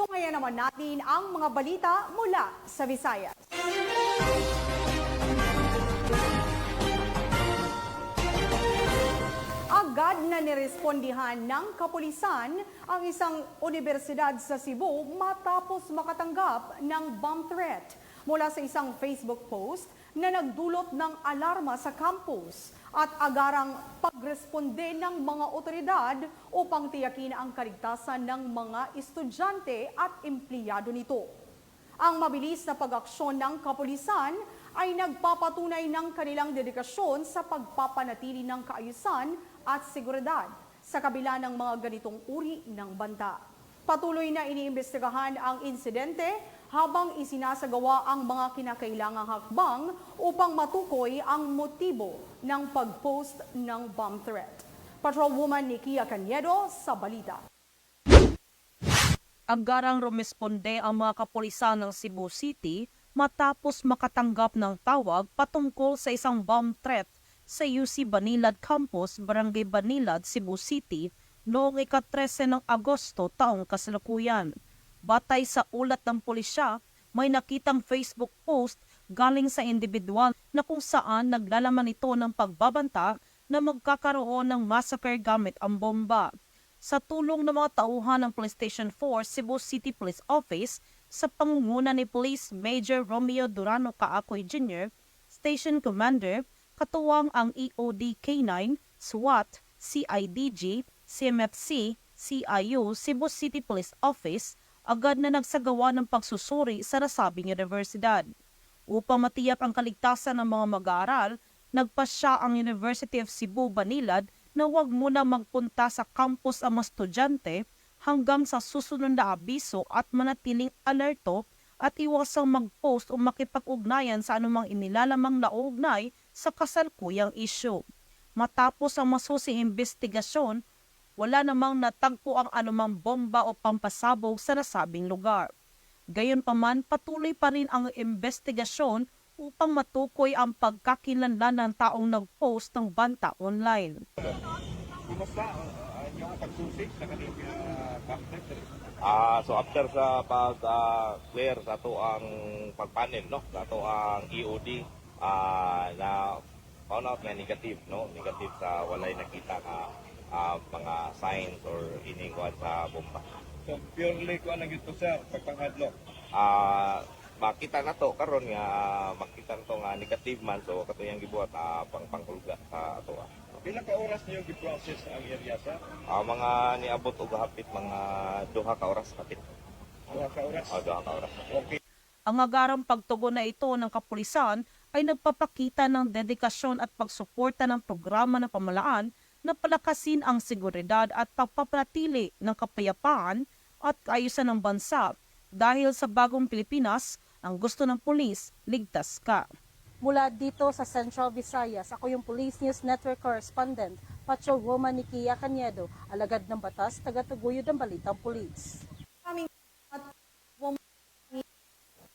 Tunghayan naman natin ang mga balita mula sa Visayas. Agad na nirespondihan ng kapulisan ang isang universidad sa Cebu matapos makatanggap ng bomb threat mula sa isang Facebook post na nagdulot ng alarma sa campus at agarang pagresponde ng mga otoridad upang tiyakin ang kaligtasan ng mga estudyante at empleyado nito. Ang mabilis na pag-aksyon ng kapulisan ay nagpapatunay ng kanilang dedikasyon sa pagpapanatili ng kaayusan at seguridad sa kabila ng mga ganitong uri ng banta. Patuloy na iniimbestigahan ang insidente habang isinasagawa ang mga kinakailangang hakbang upang matukoy ang motibo ng pag-post ng bomb threat. Patrolwoman Nikia Caniedo sa balita. Agarang rumesponde ang mga kapulisan ng Cebu City matapos makatanggap ng tawag patungkol sa isang bomb threat sa UC Banilad Campus, Barangay Banilad, Cebu City noong ika-13 ng Agosto taong kasalukuyan. Batay sa ulat ng pulisya, may nakitang Facebook post galing sa individual na kung saan naglalaman ito ng pagbabanta na magkakaroon ng massacre gamit ang bomba. Sa tulong ng mga tauhan ng Police Station 4 Cebu City Police Office sa pangunguna ni Police Major Romeo Durano Kaakoy Jr., Station Commander, katuwang ang EOD K9, SWAT, CIDG, CMFC, CIU, Cebu City Police Office, agad na nagsagawa ng pagsusuri sa nasabing universidad. Upang matiyak ang kaligtasan ng mga mag-aaral, nagpasya ang University of Cebu Banilad na huwag muna magpunta sa campus ang mga estudyante hanggang sa susunod na abiso at manatiling alerto at iwasang mag-post o makipag-ugnayan sa anumang inilalamang nauugnay sa kasalukuyang isyu. Matapos ang masusing investigasyon, wala namang natagpo ang anumang bomba o pampasabog sa nasabing lugar. Gayunpaman, patuloy pa rin ang investigasyon upang matukoy ang pagkakilanlan ng taong nag-post ng banta online. Kumusta yung pagsusik sa kanilang So after sa pag-clear sa to ang pagpanel, no, sa to ang EOD na found out nga negative, no, negative sa walay nakita ka mga signs or iningwan sa bomba. So purely ko ang ito sa pagpanghadlok. Makita na to karon nga makita na to nga negative man, so katuyang gibuhat pangpangkulga sa ato. Pila ka oras niyo gi-process ang area sa? Mga niabot og hapit mga 2 ka oras hapit. 2 ka oras? 2 ka oras. Okay. Ang agarang pagtugon na ito ng kapulisan ay nagpapakita ng dedikasyon at pagsuporta ng programa ng pamahalaan na palakasin ang seguridad at pagpapanatili ng kapayapaan at kaayusan ng bansa dahil sa bagong Pilipinas, ang gusto ng pulis, ligtas ka. Mula dito sa Central Visayas, ako yung Police News Network Correspondent, Patrolwoman Nikia Caniedo, alagad ng batas, taga-taguyod ng Balitang Pulis.